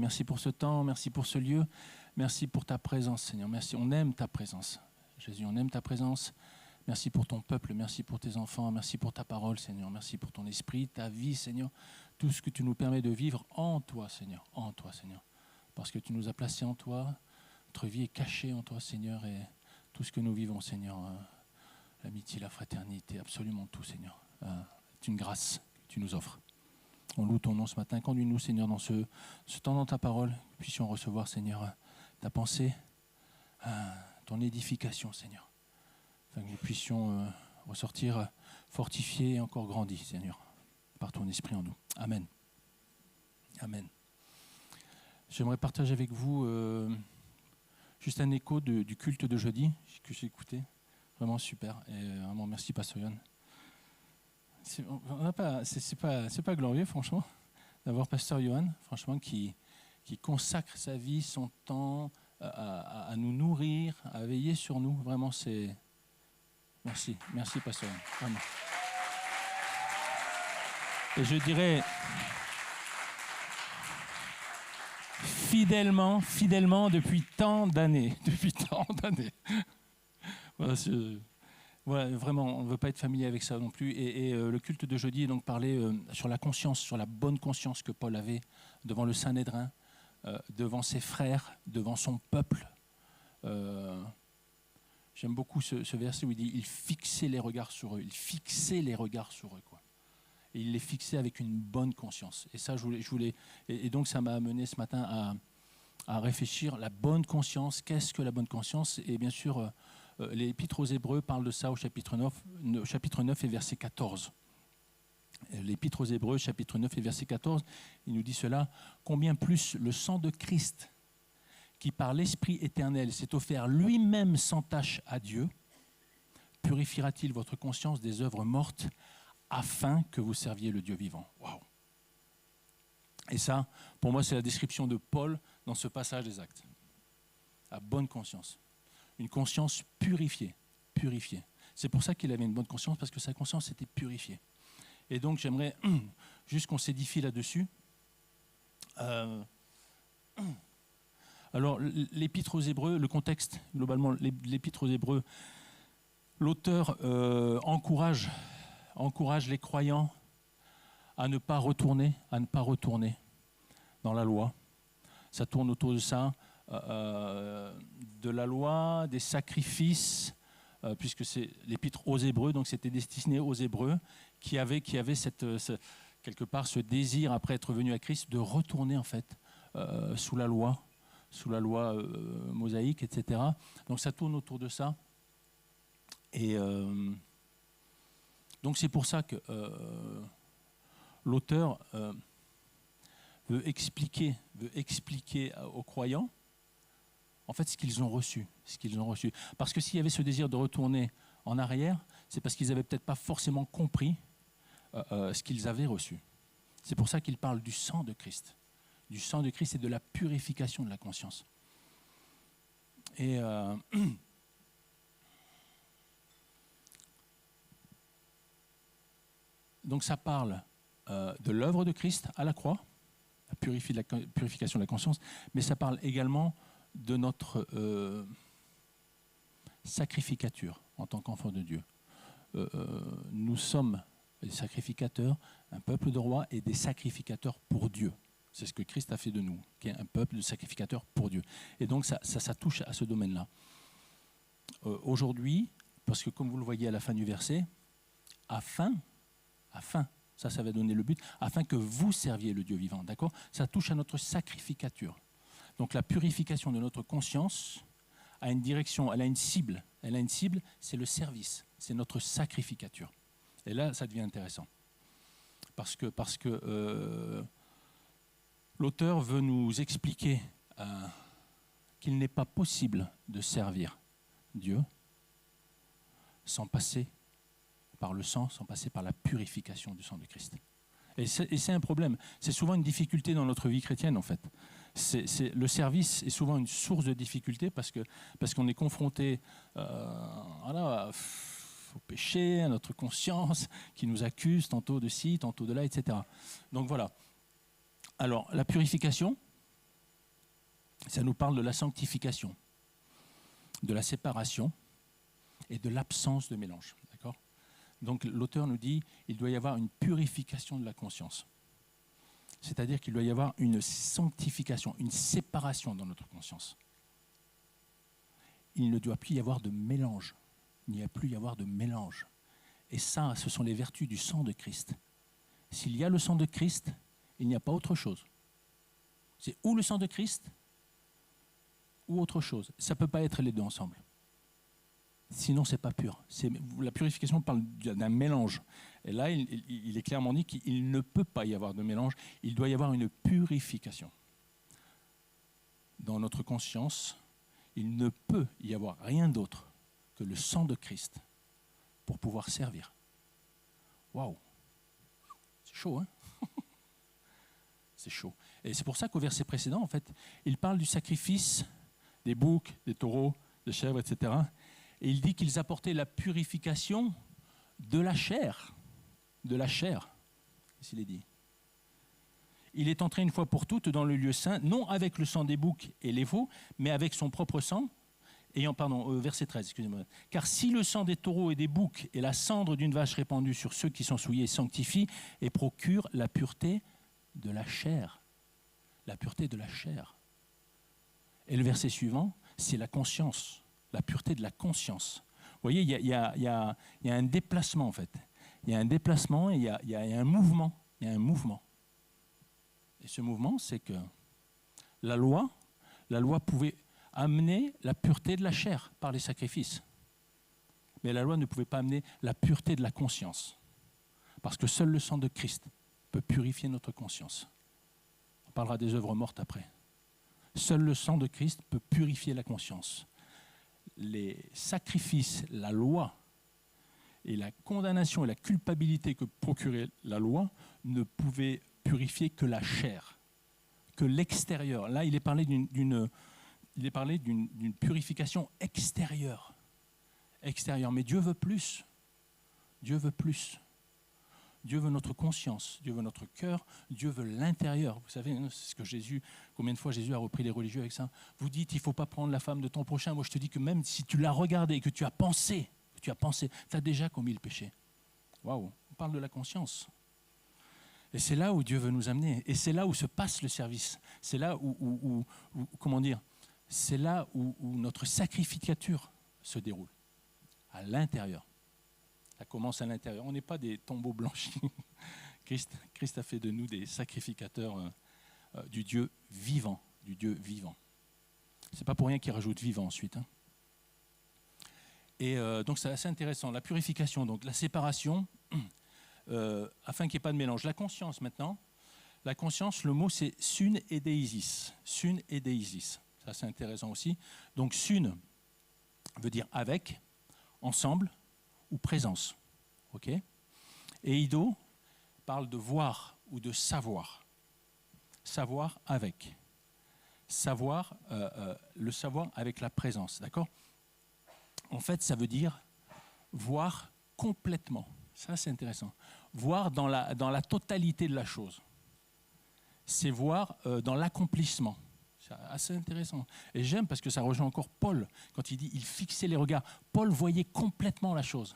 Merci pour ce temps, merci pour ce lieu. Merci pour ta présence, Seigneur. Merci, on aime ta présence. Jésus, on aime ta présence. Merci pour ton peuple, merci pour tes enfants, merci pour ta parole, Seigneur. Merci pour ton esprit, ta vie, Seigneur. Tout ce que tu nous permets de vivre en toi, Seigneur. En toi, Seigneur. Parce que tu nous as placés en toi. Notre vie est cachée en toi, Seigneur. Et tout ce que nous vivons, Seigneur, l'amitié, la fraternité, absolument tout, Seigneur. C'est une grâce que tu nous offres. On loue ton nom ce matin. Conduis-nous, Seigneur, dans ce temps dans ta parole. Que nous puissions recevoir, Seigneur, ta pensée, ton édification, Seigneur. Afin que nous puissions ressortir fortifiés et encore grandis, Seigneur, par ton esprit en nous. Amen. Amen. J'aimerais partager avec vous juste un écho du culte de jeudi que j'ai écouté. Vraiment super. Et vraiment, merci, Pasteur Yann. C'est pas glorieux, franchement, d'avoir Pasteur Johan, franchement, qui consacre sa vie, son temps à nous nourrir, à veiller sur nous. Vraiment, c'est... Merci, Pasteur Johan. Vraiment. Et je dirais fidèlement depuis tant d'années. Voilà, vraiment, on ne veut pas être familier avec ça non plus. Et le culte de jeudi est donc parlé sur la conscience, sur la bonne conscience que Paul avait devant le Sanhédrin, devant ses frères, devant son peuple. J'aime beaucoup ce verset où il dit « Il fixait les regards sur eux ». Il fixait les regards sur eux, quoi. Et il les fixait avec une bonne conscience. Et ça, et donc ça m'a amené ce matin à réfléchir. La bonne conscience, qu'est-ce que la bonne conscience? Et bien sûr... l'Épître aux Hébreux parle de ça au chapitre 9 et verset 14. L'Épître aux Hébreux, chapitre 9 et verset 14, il nous dit cela. « Combien plus le sang de Christ, qui par l'Esprit éternel s'est offert lui-même sans tache à Dieu, purifiera-t-il votre conscience des œuvres mortes afin que vous serviez le Dieu vivant ?» Waouh. Et ça, pour moi, c'est la description de Paul dans ce passage des Actes. La bonne conscience. Une conscience purifiée. C'est pour ça qu'il avait une bonne conscience, parce que sa conscience était purifiée. Et donc j'aimerais juste qu'on s'édifie là-dessus. Alors l'Épître aux Hébreux, le contexte, globalement, l'Épître aux Hébreux, l'auteur encourage les croyants à ne pas retourner dans la loi. Ça tourne autour de ça. De la loi, des sacrifices, puisque c'est l'Épître aux Hébreux, donc c'était destiné aux Hébreux, qui avaient quelque part ce désir, après être venus à Christ, de retourner en fait sous la loi mosaïque, etc. Donc ça tourne autour de ça. Et donc c'est pour ça que l'auteur veut expliquer aux croyants en fait ce qu'ils ont reçu. Parce que s'il y avait ce désir de retourner en arrière, c'est parce qu'ils n'avaient peut-être pas forcément compris ce qu'ils avaient reçu. C'est pour ça qu'il parle du sang de Christ. Du sang de Christ et de la purification de la conscience. Et donc ça parle de l'œuvre de Christ à la croix, la purification de la conscience, mais ça parle également de notre sacrificature en tant qu'enfant de Dieu. Nous sommes des sacrificateurs, un peuple de rois et des sacrificateurs pour Dieu. C'est ce que Christ a fait de nous, qui est un peuple de sacrificateurs pour Dieu. Et donc ça touche à ce domaine-là. Aujourd'hui, parce que comme vous le voyez à la fin du verset, afin, ça va donner le but, afin que vous serviez le Dieu vivant, d'accord? Ça touche à notre sacrificature. Donc la purification de notre conscience a une direction, elle a une cible. C'est le service, c'est notre sacrificature. Et là, ça devient intéressant. Parce que l'auteur veut nous expliquer qu'il n'est pas possible de servir Dieu sans passer par le sang, sans passer par la purification du sang de Christ. Et c'est un problème. C'est souvent une difficulté dans notre vie chrétienne, en fait. Le service est souvent une source de difficulté parce qu'on est confronté au péché, à notre conscience qui nous accuse tantôt de ci, tantôt de là, etc. Donc voilà. Alors, la purification, Ça nous parle de la sanctification, de la séparation et de l'absence de mélange. D'accord ? Donc l'auteur nous dit qu'il doit y avoir une purification de la conscience. C'est-à-dire qu'il doit y avoir une sanctification, une séparation dans notre conscience. Il ne doit plus y avoir de mélange. Il n'y a plus y avoir de mélange. Et ça, ce sont les vertus du sang de Christ. S'il y a le sang de Christ, il n'y a pas autre chose. C'est ou le sang de Christ ou autre chose. Ça ne peut pas être les deux ensemble. Sinon, ce n'est pas pur. La purification parle d'un mélange. Et là, il est clairement dit qu'il ne peut pas y avoir de mélange. Il doit y avoir une purification. Dans notre conscience, il ne peut y avoir rien d'autre que le sang de Christ pour pouvoir servir. Waouh! C'est chaud, hein? C'est chaud. Et c'est pour ça qu'au verset précédent, en fait, il parle du sacrifice des boucs, des taureaux, des chèvres, etc. Et il dit qu'ils apportaient la purification de la chair. De la chair. Qu'est-ce qu'il est dit? Il est entré une fois pour toutes dans le lieu saint, non avec le sang des boucs et les veaux, mais avec son propre sang. Verset 13, excusez-moi. Car si le sang des taureaux et des boucs et la cendre d'une vache répandue sur ceux qui sont souillés sanctifient et procurent la pureté de la chair. La pureté de la chair. Et le verset suivant, c'est la conscience, la pureté de la conscience. Vous voyez, il y a un déplacement en fait. Il y a un déplacement et il y a un mouvement. Il y a un mouvement. Et ce mouvement, c'est que la loi pouvait amener la pureté de la chair par les sacrifices. Mais la loi ne pouvait pas amener la pureté de la conscience. Parce que seul le sang de Christ peut purifier notre conscience. On parlera des œuvres mortes après. Seul le sang de Christ peut purifier la conscience. Les sacrifices, la loi et la condamnation et la culpabilité que procurait la loi ne pouvaient purifier que la chair, que l'extérieur. Là, il est parlé d'une purification extérieure. Mais Dieu veut plus. Dieu veut plus. Dieu veut notre conscience, Dieu veut notre cœur, Dieu veut l'intérieur. Vous savez, c'est ce que combien de fois Jésus a repris les religieux avec ça. Vous dites, il ne faut pas prendre la femme de ton prochain. Moi, je te dis que même si tu l'as regardé et que tu as pensé, tu as déjà commis le péché. Waouh, on parle de la conscience. Et c'est là où Dieu veut nous amener. Et c'est là où se passe le service. C'est là où c'est là où notre sacrificature se déroule, à l'intérieur. Ça commence à l'intérieur. On n'est pas des tombeaux blanchis. Christ a fait de nous des sacrificateurs du Dieu vivant. Du Dieu vivant. Ce n'est pas pour rien qu'il rajoute vivant ensuite. Hein. Et donc c'est assez intéressant. La purification, donc la séparation, afin qu'il n'y ait pas de mélange. La conscience maintenant. La conscience, le mot c'est sun et deisis. Sun et deisis. Ça c'est intéressant aussi. Donc sun veut dire avec, ensemble, ou présence. Ok ? Et ido parle de voir ou de savoir. Savoir avec. Savoir, le savoir avec la présence. D'accord ? En fait, ça veut dire voir complètement. Ça, c'est intéressant. Voir dans la totalité de la chose. C'est voir dans l'accomplissement. C'est assez intéressant. Et j'aime parce que ça rejoint encore Paul, quand il dit il fixait les regards. Paul voyait complètement la chose.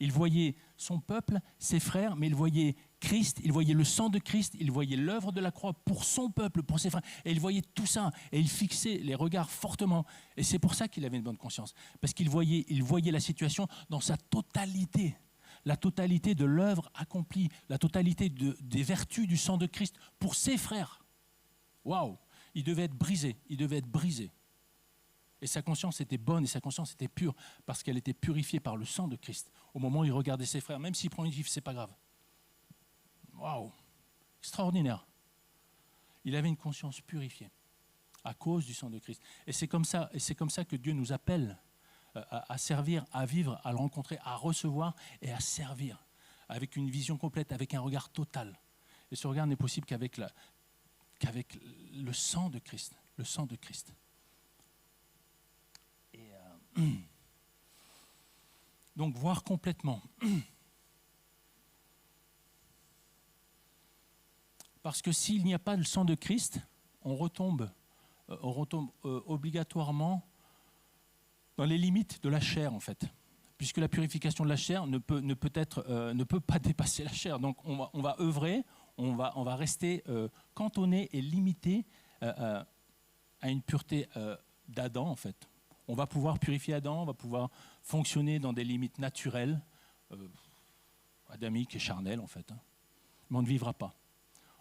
Il voyait son peuple, ses frères, mais il voyait Christ, il voyait le sang de Christ, il voyait l'œuvre de la croix pour son peuple, pour ses frères. Et il voyait tout ça, et il fixait les regards fortement. Et c'est pour ça qu'il avait une bonne conscience. Parce qu'il voyait la situation dans sa totalité. La totalité de l'œuvre accomplie, la totalité des vertus du sang de Christ pour ses frères. Waouh! Il devait être brisé. Et sa conscience était bonne et sa conscience était pure parce qu'elle était purifiée par le sang de Christ. Au moment où il regardait ses frères, même s'il prend une gifle, c'est pas grave. Waouh, extraordinaire. Il avait une conscience purifiée à cause du sang de Christ. Et c'est comme ça que Dieu nous appelle à servir, à vivre, à le rencontrer, à recevoir et à servir avec une vision complète, avec un regard total. Et ce regard n'est possible qu'avec le sang de Christ, le sang de Christ. Donc voir complètement. Parce que s'il n'y a pas le sang de Christ, on retombe retombe obligatoirement dans les limites de la chair, en fait. Puisque la purification de la chair ne peut pas dépasser la chair. Donc on va œuvrer, on va rester cantonné et limité à une pureté d'Adam, en fait. On va pouvoir purifier Adam, on va pouvoir fonctionner dans des limites naturelles, adamiques et charnelles, en fait. Mais on ne vivra pas.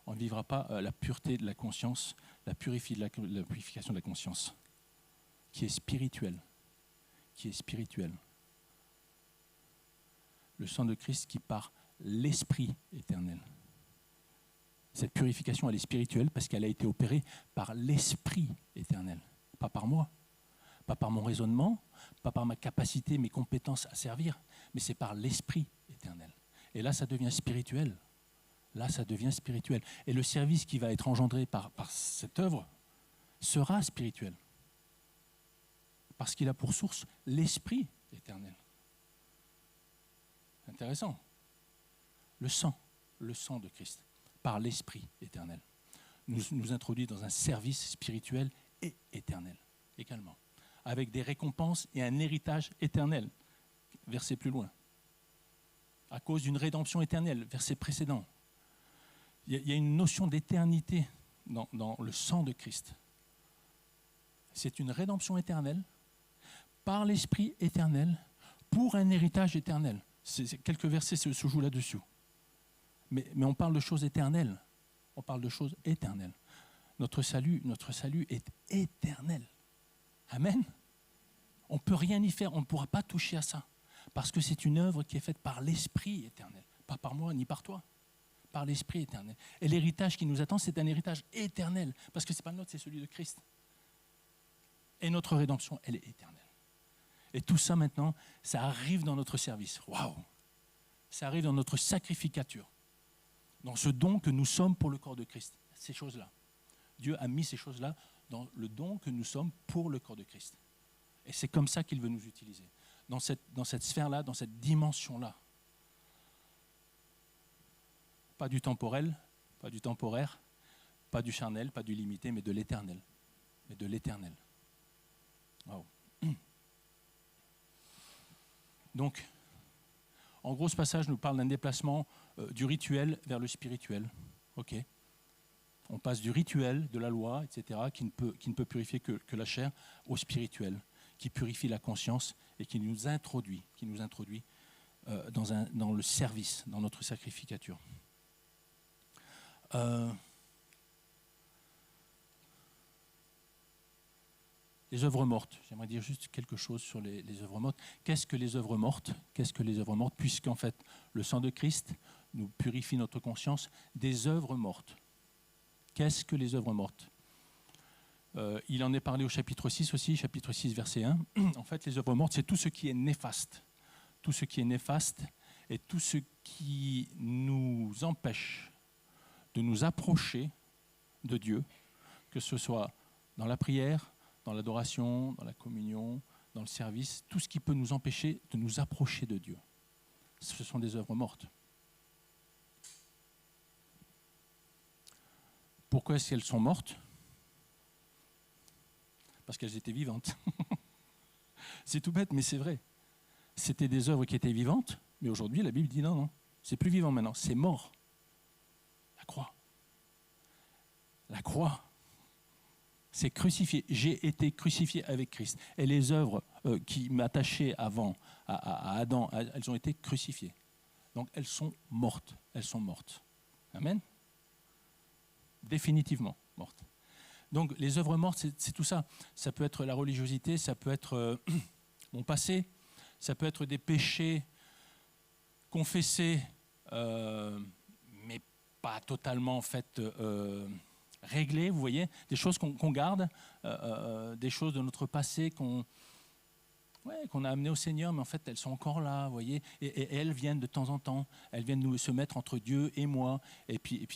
On ne vivra pas la pureté de la conscience, la purification de la conscience, qui est spirituelle. Le sang de Christ qui par l'Esprit éternel. Cette purification, elle est spirituelle parce qu'elle a été opérée par l'Esprit éternel, pas par moi, pas par mon raisonnement, pas par ma capacité, mes compétences à servir, mais c'est par l'Esprit éternel. Et là, ça devient spirituel. Et le service qui va être engendré par cette œuvre sera spirituel. Parce qu'il a pour source l'Esprit éternel. Intéressant. Le sang de Christ, par l'Esprit éternel, nous introduit dans un service spirituel et éternel également, avec des récompenses et un héritage éternel. Verset plus loin. À cause d'une rédemption éternelle, verset précédent. Il y a une notion d'éternité dans le sang de Christ. C'est une rédemption éternelle par l'Esprit éternel pour un héritage éternel. Quelques versets se jouent là-dessus. Mais on parle de choses éternelles. Notre salut est éternel. Amen. On ne peut rien y faire, on ne pourra pas toucher à ça. Parce que c'est une œuvre qui est faite par l'Esprit éternel. Pas par moi ni par toi. Par l'Esprit éternel. Et l'héritage qui nous attend, c'est un héritage éternel. Parce que ce n'est pas le nôtre, c'est celui de Christ. Et notre rédemption, elle est éternelle. Et tout ça maintenant, ça arrive dans notre service. Waouh! Ça arrive dans notre sacrificature. Dans ce don que nous sommes pour le corps de Christ. Ces choses-là. Dieu a mis ces choses-là dans le don que nous sommes pour le corps de Christ. Et c'est comme ça qu'il veut nous utiliser. Dans cette sphère-là, dans cette dimension-là. Pas du temporel, pas du temporaire, pas du charnel, pas du limité, mais de l'éternel. Wow. Donc, en gros, ce passage nous parle d'un déplacement du rituel vers le spirituel. Ok. On passe du rituel, de la loi, etc., qui ne peut purifier que la chair, au spirituel, qui purifie la conscience et qui nous introduit dans le service, dans notre sacrificature. Les œuvres mortes. J'aimerais dire juste quelque chose sur les œuvres mortes. Qu'est-ce que les œuvres mortes? Puisqu'en fait, le sang de Christ nous purifie notre conscience des œuvres mortes. Qu'est-ce que les œuvres mortes? Il en est parlé au chapitre 6 aussi, chapitre 6, verset 1. En fait, les œuvres mortes, c'est tout ce qui est néfaste. Tout ce qui est néfaste et tout ce qui nous empêche de nous approcher de Dieu, que ce soit dans la prière, dans l'adoration, dans la communion, dans le service, tout ce qui peut nous empêcher de nous approcher de Dieu. Ce sont des œuvres mortes. Pourquoi est-ce qu'elles sont mortes? Parce qu'elles étaient vivantes. C'est tout bête, mais c'est vrai. C'était des œuvres qui étaient vivantes, mais aujourd'hui, la Bible dit non, c'est plus vivant maintenant, c'est mort. La croix, c'est crucifié. J'ai été crucifié avec Christ. Et les œuvres qui m'attachaient avant à Adam, elles ont été crucifiées. Donc elles sont mortes. Amen. Définitivement mortes. Donc les œuvres mortes, c'est tout ça. Ça peut être la religiosité, ça peut être mon passé, ça peut être des péchés confessés, mais pas totalement en fait réglés, vous voyez, des choses qu'on garde, des choses de notre passé qu'on a amenées au Seigneur, mais en fait elles sont encore là, vous voyez, et elles viennent de temps en temps, elles viennent nous se mettre entre Dieu et moi, et puis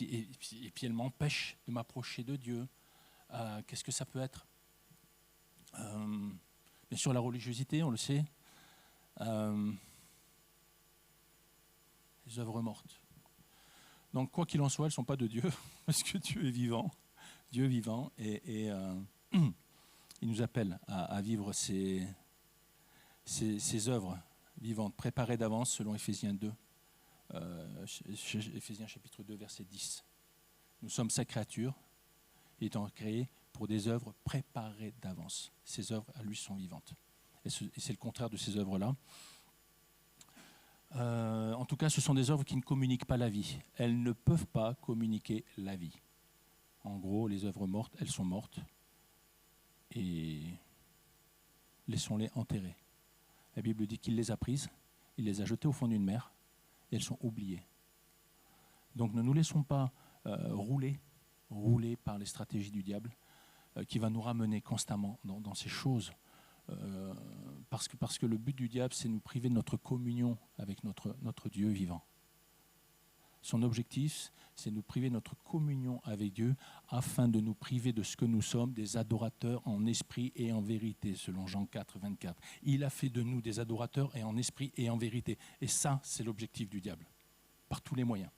elles m'empêchent de m'approcher de Dieu. Qu'est-ce que ça peut être? Bien sûr la religiosité, on le sait, les œuvres mortes. Donc, quoi qu'il en soit, elles ne sont pas de Dieu, parce que Dieu est vivant. Dieu vivant. Et nous appelle à vivre ces œuvres vivantes, préparées d'avance selon Éphésiens 2, Éphésiens chapitre 2, verset 10. Nous sommes sa créature, étant créés pour des œuvres préparées d'avance. Ces œuvres à lui sont vivantes. Et c'est le contraire de ces œuvres-là. En tout cas, ce sont des œuvres qui ne communiquent pas la vie. Elles ne peuvent pas communiquer la vie. En gros, les œuvres mortes, elles sont mortes. Et laissons-les enterrer. La Bible dit qu'il les a prises, il les a jetées au fond d'une mer, et elles sont oubliées. Donc ne nous laissons pas rouler par les stratégies du diable, qui va nous ramener constamment dans ces choses. Parce que le but du diable, c'est nous priver de notre communion avec notre Dieu vivant. Son objectif, c'est nous priver de notre communion avec Dieu afin de nous priver de ce que nous sommes, des adorateurs en esprit et en vérité, selon Jean 4, 24. Il a fait de nous des adorateurs et en esprit et en vérité. Et ça, c'est l'objectif du diable, par tous les moyens.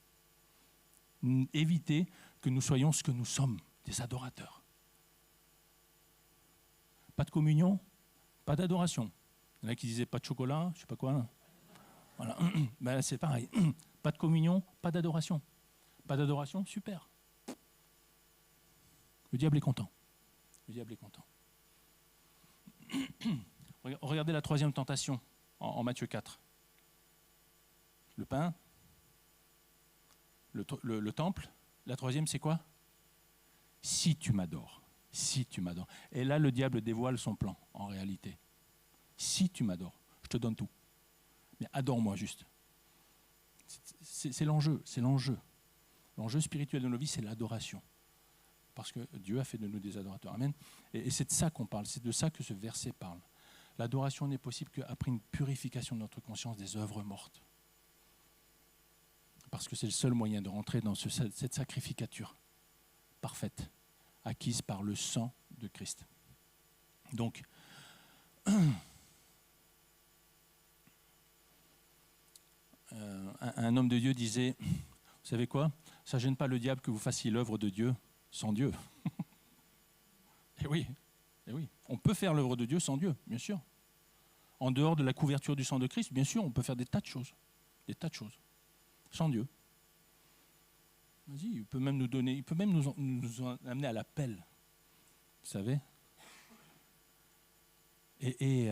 Éviter que nous soyons ce que nous sommes, des adorateurs. Pas de communion, pas d'adoration. Il y en a qui disaient pas de chocolat, je ne sais pas quoi. Là. Voilà. Ben, c'est pareil. Pas de communion, pas d'adoration. Pas d'adoration, super. Le diable est content. Le diable est content. Regardez la troisième tentation en Matthieu 4. Le pain, le temple. La troisième, c'est quoi? Si tu m'adores. Si tu m'adores. Et là, le diable dévoile son plan, en réalité. Si tu m'adores, je te donne tout. Mais adore-moi juste. C'est l'enjeu, c'est l'enjeu. L'enjeu spirituel de nos vies, c'est l'adoration. Parce que Dieu a fait de nous des adorateurs. Amen. Et c'est de ça qu'on parle, c'est de ça que ce verset parle. L'adoration n'est possible qu'après une purification de notre conscience des œuvres mortes. Parce que c'est le seul moyen de rentrer dans cette sacrificature parfaite, acquise par le sang de Christ. Donc, un homme de Dieu disait, vous savez quoi, ça ne gêne pas le diable que vous fassiez l'œuvre de Dieu sans Dieu. Et oui, on peut faire l'œuvre de Dieu sans Dieu, bien sûr. En dehors de la couverture du sang de Christ, bien sûr, on peut faire des tas de choses, sans Dieu. Vas-y, il peut même nous donner, il peut même nous amener à l'appel, vous savez. Et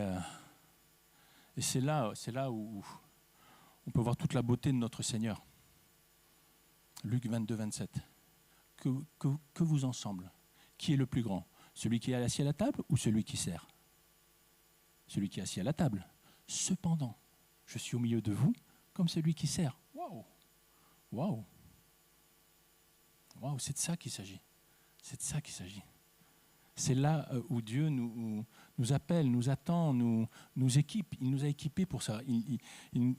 c'est là où on peut voir toute la beauté de notre Seigneur. Luc 22, 27. Que vous ensemble, qui est le plus grand? Celui qui est assis à la table ou celui qui sert? Celui qui est assis à la table. Cependant, je suis au milieu de vous comme celui qui sert. Waouh! Waouh! Waouh, c'est de ça qu'il s'agit. C'est de ça qu'il s'agit. C'est là où Dieu nous appelle, nous attend, nous équipe. Il nous a équipés pour ça. Il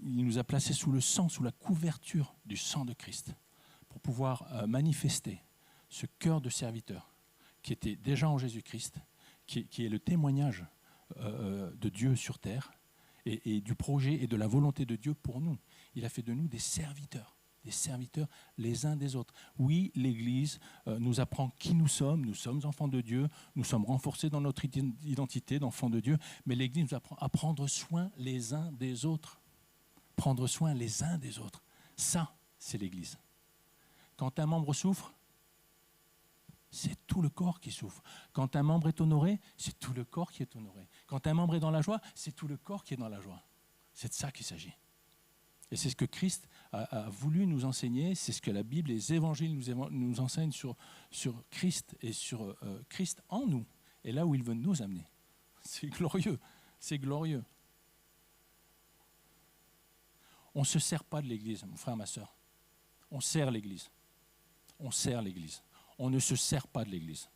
nous a placés sous le sang, sous la couverture du sang de Christ, pour pouvoir manifester ce cœur de serviteur qui était déjà en Jésus-Christ, qui est le témoignage de Dieu sur terre et du projet et de la volonté de Dieu pour nous. Il a fait de nous des serviteurs les uns des autres. Oui, l'Église nous apprend qui nous sommes enfants de Dieu, nous sommes renforcés dans notre identité d'enfants de Dieu, mais l'Église nous apprend à prendre soin les uns des autres. Prendre soin les uns des autres. Ça, c'est l'Église. Quand un membre souffre, c'est tout le corps qui souffre. Quand un membre est honoré, c'est tout le corps qui est honoré. Quand un membre est dans la joie, c'est tout le corps qui est dans la joie. C'est de ça qu'il s'agit. Et c'est ce que Christ a voulu nous enseigner, c'est ce que la Bible et les évangiles nous enseignent sur Christ et sur Christ en nous, et là où il veut nous amener. C'est glorieux, c'est glorieux. On ne se sert pas de l'Église, mon frère, ma sœur. On sert l'Église. On sert l'Église. On ne se sert pas de l'Église.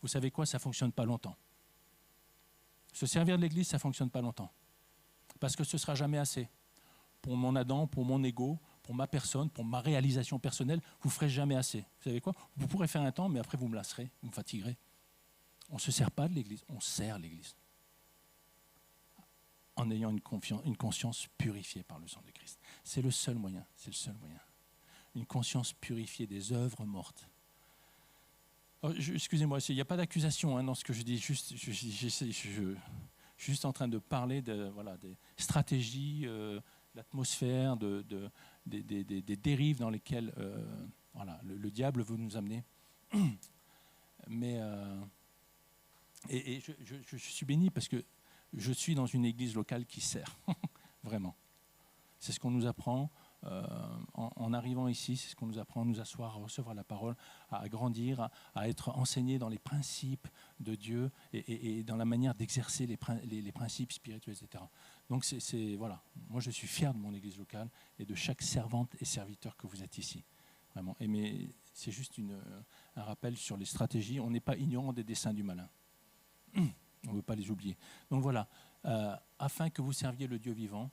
Vous savez quoi, ça ne fonctionne pas longtemps. Se servir de l'Église, ça ne fonctionne pas longtemps. Parce que ce ne sera jamais assez. Pour mon Adam, pour mon ego, pour ma personne, pour ma réalisation personnelle, vous ne ferez jamais assez. Vous savez quoi? Vous pourrez faire un temps, mais après vous me lasserez, vous me fatiguerez. On ne se sert pas de l'Église, on sert l'Église. En ayant une conscience purifiée par le sang de Christ. C'est le seul moyen, c'est le seul moyen. Une conscience purifiée des œuvres mortes. Excusez-moi, il n'y a pas d'accusation dans ce que je dis. Je suis juste en train de parler des stratégies, l'atmosphère, des dérives dans lesquelles le diable veut nous amener. Mais je suis béni parce que je suis dans une église locale qui sert, vraiment. C'est ce qu'on nous apprend en arrivant ici, c'est ce qu'on nous apprend à nous asseoir, à recevoir la parole, à grandir, à être enseigné dans les principes de Dieu et dans la manière d'exercer les principes spirituels, etc. Donc voilà, moi je suis fier de mon église locale et de chaque servante et serviteur que vous êtes ici. Vraiment. Mais c'est juste un rappel sur les stratégies. On n'est pas ignorant des desseins du malin. On ne veut pas les oublier. Donc voilà, afin que vous serviez le Dieu vivant,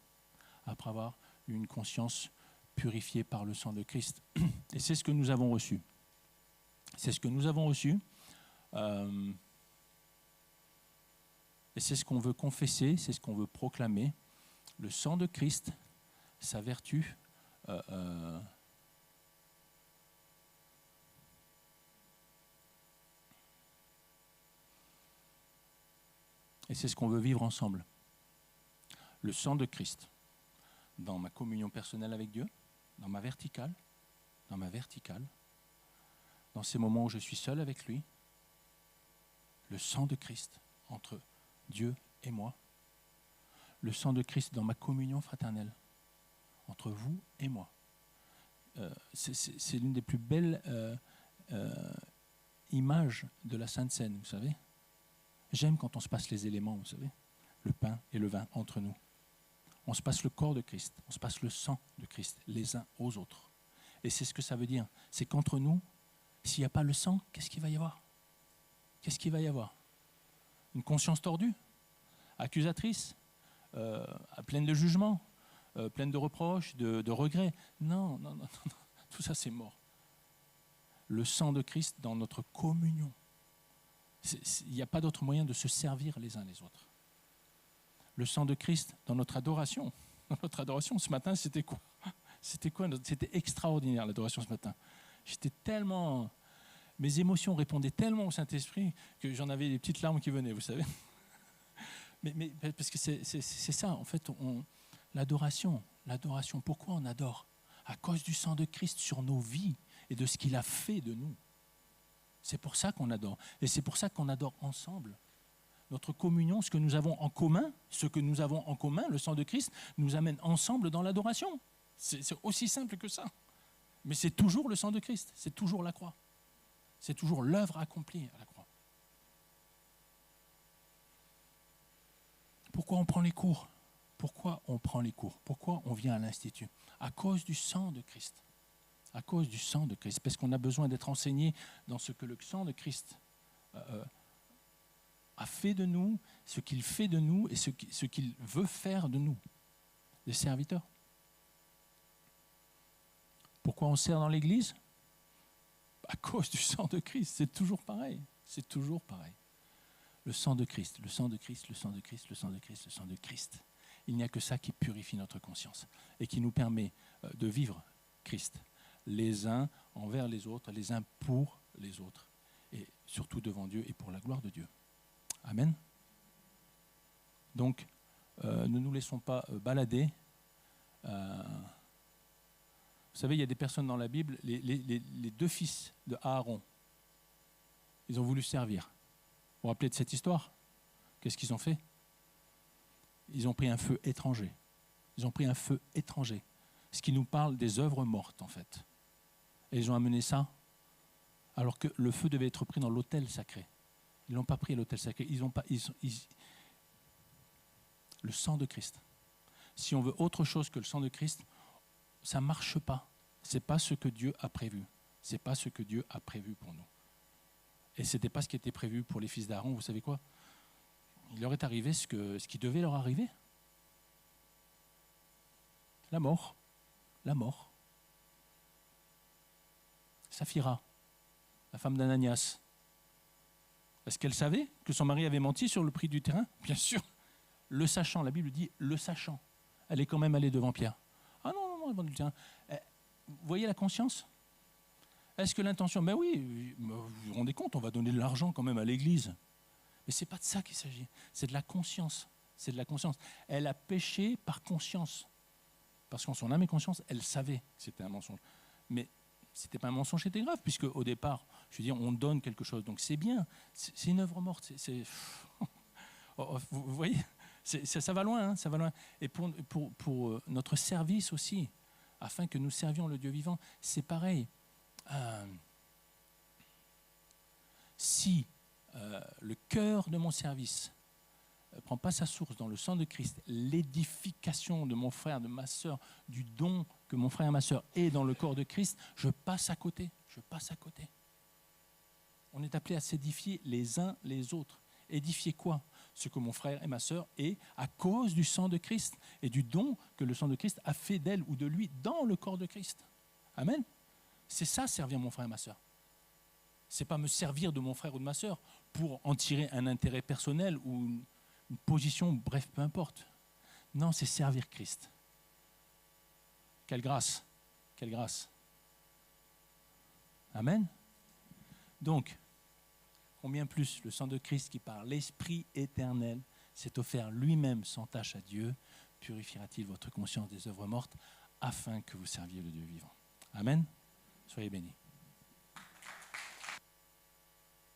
après avoir une conscience purifiée par le sang de Christ. Et c'est ce que nous avons reçu. C'est ce que nous avons reçu. Et c'est ce qu'on veut confesser, c'est ce qu'on veut proclamer. Le sang de Christ, sa vertu, et c'est ce qu'on veut vivre ensemble. Le sang de Christ, dans ma communion personnelle avec Dieu, dans ma verticale, dans ces moments où je suis seul avec lui, le sang de Christ entre Dieu et moi, le sang de Christ dans ma communion fraternelle, entre vous et moi. C'est l'une des plus belles images de la Sainte Seine, vous savez. J'aime quand on se passe les éléments, vous savez, le pain et le vin entre nous. On se passe le corps de Christ, on se passe le sang de Christ, les uns aux autres. Et c'est ce que ça veut dire. C'est qu'entre nous, s'il n'y a pas le sang, qu'est-ce qu'il va y avoir ? Qu'est-ce qu'il va y avoir ? Une conscience tordue, accusatrice, pleine de jugement, pleine de reproches, de regrets. Non, tout ça c'est mort. Le sang de Christ dans notre communion. Il n'y a pas d'autre moyen de se servir les uns les autres. Le sang de Christ dans notre adoration. Dans notre adoration, ce matin, c'était quoi ? C'était extraordinaire l'adoration ce matin. J'étais tellement... Mes émotions répondaient tellement au Saint-Esprit que j'en avais des petites larmes qui venaient, vous savez. Mais parce que c'est ça, en fait, l'adoration. Pourquoi on adore ? À cause du sang de Christ sur nos vies et de ce qu'il a fait de nous. C'est pour ça qu'on adore. Et c'est pour ça qu'on adore ensemble. Notre communion, ce que nous avons en commun, le sang de Christ, nous amène ensemble dans l'adoration. C'est aussi simple que ça. Mais c'est toujours le sang de Christ, c'est toujours la croix. C'est toujours l'œuvre accomplie à la croix. Pourquoi on prend les cours ? Pourquoi on vient à l'Institut ? À cause du sang de Christ. À cause du sang de Christ. Parce qu'on a besoin d'être enseigné dans ce que le sang de Christ a fait de nous, ce qu'il fait de nous et ce qu'il veut faire de nous, des serviteurs. Pourquoi on sert dans l'Église ? À cause du sang de Christ. C'est toujours pareil. Le sang de Christ, le sang de Christ, le sang de Christ, le sang de Christ, le sang de Christ. Il n'y a que ça qui purifie notre conscience et qui nous permet de vivre Christ, les uns envers les autres, les uns pour les autres, et surtout devant Dieu et pour la gloire de Dieu. Amen. Donc, ne nous laissons pas balader. Vous savez, il y a des personnes dans la Bible, les deux fils de Aaron, ils ont voulu servir. Vous vous rappelez de cette histoire ? Qu'est-ce qu'ils ont fait ? Ils ont pris un feu étranger. Ce qui nous parle des œuvres mortes, en fait. Et ils ont amené ça, alors que le feu devait être pris dans l'autel sacré. Ils ne l'ont pas pris à l'autel sacré. Le sang de Christ. Si on veut autre chose que le sang de Christ, ça ne marche pas. Ce n'est pas ce que Dieu a prévu. C'est pas ce que Dieu a prévu pour nous. Et ce n'était pas ce qui était prévu pour les fils d'Aaron. Vous savez quoi ? Il leur est arrivé ce qui devait leur arriver. La mort. Saphira, la femme d'Ananias. Est-ce qu'elle savait que son mari avait menti sur le prix du terrain ? Bien sûr. Le sachant, la Bible dit le sachant. Elle est quand même allée devant Pierre. Ah non, elle vend du terrain. Vous voyez la conscience ? Est-ce que l'intention, ben oui, vous vous rendez compte, on va donner de l'argent quand même à l'église. Mais ce n'est pas de ça qu'il s'agit, c'est de la conscience. C'est de la conscience. Elle a péché par conscience. Parce qu'en son âme et conscience, elle savait que c'était un mensonge. Mais ce n'était pas un mensonge qui était grave, puisque au départ, je veux dire, on donne quelque chose. Donc c'est bien, c'est une œuvre morte. Vous voyez, ça va loin, hein, ça va loin. Et pour notre service aussi, afin que nous servions le Dieu vivant, c'est pareil. Si le cœur de mon service ne prend pas sa source dans le sang de Christ, l'édification de mon frère, de ma sœur, du don que mon frère et ma sœur aient dans le corps de Christ, je passe à côté. On est appelé à s'édifier les uns les autres. Édifier quoi? Ce que mon frère et ma sœur aient à cause du sang de Christ et du don que le sang de Christ a fait d'elle ou de lui dans le corps de Christ. Amen. C'est ça, servir mon frère et ma sœur. Ce n'est pas me servir de mon frère ou de ma sœur pour en tirer un intérêt personnel ou une position, bref, peu importe. Non, c'est servir Christ. Quelle grâce, quelle grâce. Amen. Donc, combien plus le sang de Christ qui par l'Esprit éternel s'est offert lui-même sans tache à Dieu, purifiera-t-il votre conscience des œuvres mortes afin que vous serviez le Dieu vivant. Amen. Soyez bénis.